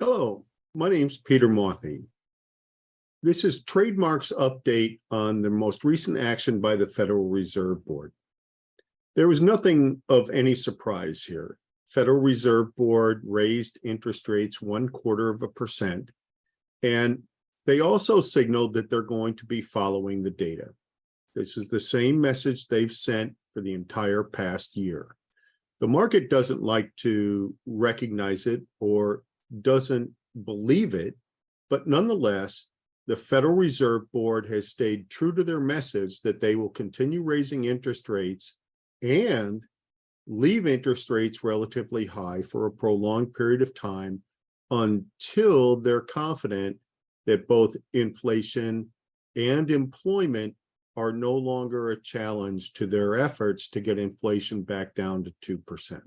Hello, my name's Peter Mauthe. This is Trademark's update on the most recent action by the Federal Reserve Board. There was nothing of any surprise here. Federal Reserve Board raised interest rates 0.25%, and they also signaled that they're going to be following the data. This is the same message they've sent for the entire past year. The market doesn't like to recognize it or doesn't believe it, but nonetheless, the Federal Reserve Board has stayed true to their message that they will continue raising interest rates and leave interest rates relatively high for a prolonged period of time until they're confident that both inflation and employment are no longer a challenge to their efforts to get inflation back down to 2%. Well,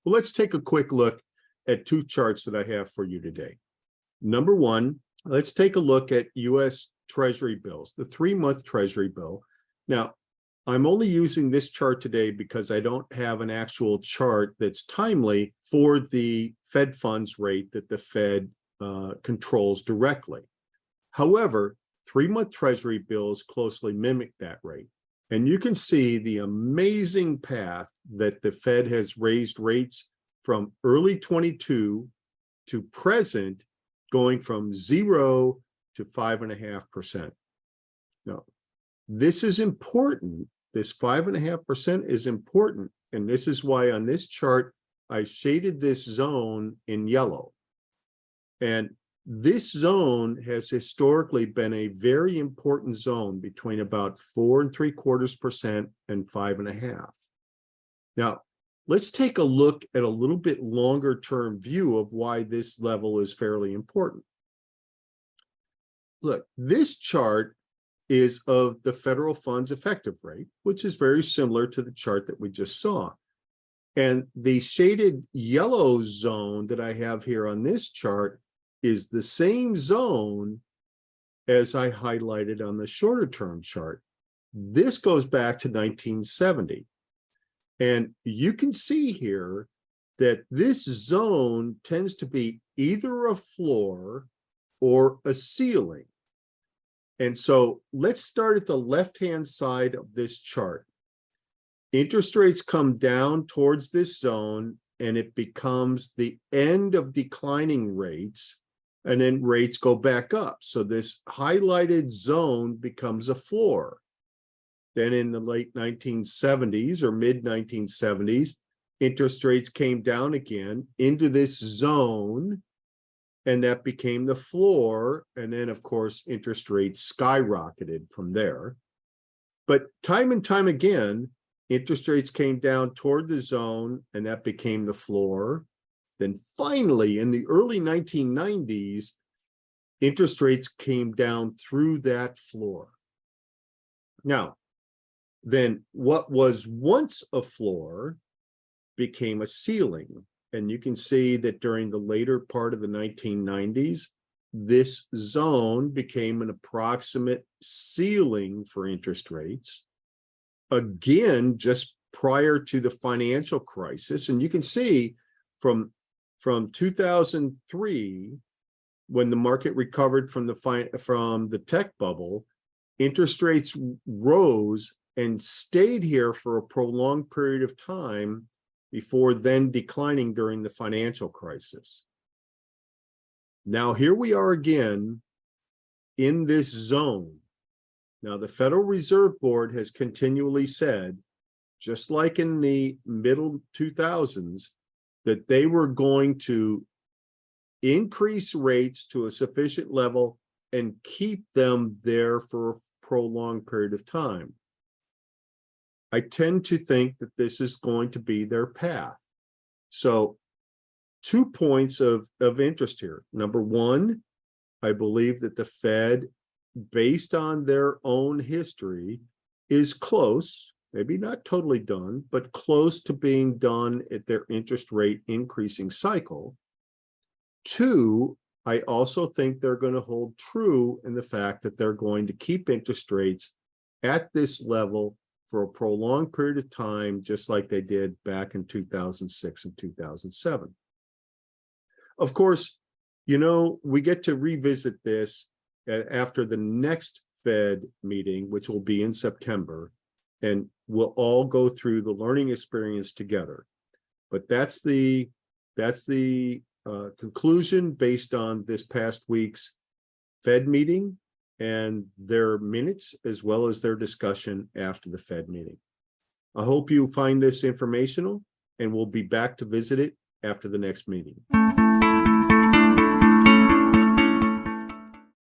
let's take a quick look at two charts that I have for you today. Number one, let's take a look at U.S. Treasury bills, the 3-month Treasury bill. Now, I'm only using this chart today because I don't have an actual chart that's timely for the Fed funds rate that the Fed controls directly. However, 3-month Treasury bills closely mimic that rate. And you can see the amazing path that the Fed has raised rates from early 22 to present, going from 0 to 5.5%. Now, this is important. This 5.5% is important. And this is why on this chart, I shaded this zone in yellow. And this zone has historically been a very important zone between about 4.75% and 5.5%. Now, let's take a look at a little bit longer term view of why this level is fairly important. Look, this chart is of the federal funds effective rate, which is very similar to the chart that we just saw. And the shaded yellow zone that I have here on this chart is the same zone as I highlighted on the shorter term chart. This goes back to 1970. And you can see here that this zone tends to be either a floor or a ceiling. And so let's start at the left-hand side of this chart. Interest rates come down towards this zone, and it becomes the end of declining rates, and then rates go back up. So this highlighted zone becomes a floor. Then in the late 1970s or mid 1970s, interest rates came down again into this zone, and that became the floor. And then, of course, interest rates skyrocketed from there. But time and time again, interest rates came down toward the zone, and that became the floor. Then finally, in the early 1990s, interest rates came down through that floor. Now, then what was once a floor became a ceiling. And you can see that during the later part of the 1990s, this zone became an approximate ceiling for interest rates. Again, just prior to the financial crisis. And you can see from 2003, when the market recovered from the tech bubble, interest rates rose and stayed here for a prolonged period of time before then declining during the financial crisis. Now, here we are again in this zone. Now, the Federal Reserve Board has continually said, just like in the middle 2000s, that they were going to increase rates to a sufficient level and keep them there for a prolonged period of time. I tend to think that this is going to be their path. So 2 points of interest here. Number one, I believe that the Fed, based on their own history, is close, maybe not totally done, but close to being done at their interest rate increasing cycle. Two, I also think they're going to hold true in the fact that they're going to keep interest rates at this level for a prolonged period of time, just like they did back in 2006 and 2007. Of course, We get to revisit this after the next Fed meeting, which will be in September, and we'll all go through the learning experience together. But that's the conclusion based on this past week's Fed meeting and their minutes, as well as their discussion after the Fed meeting. I hope you find this informational, and we'll be back to visit it after the next meeting.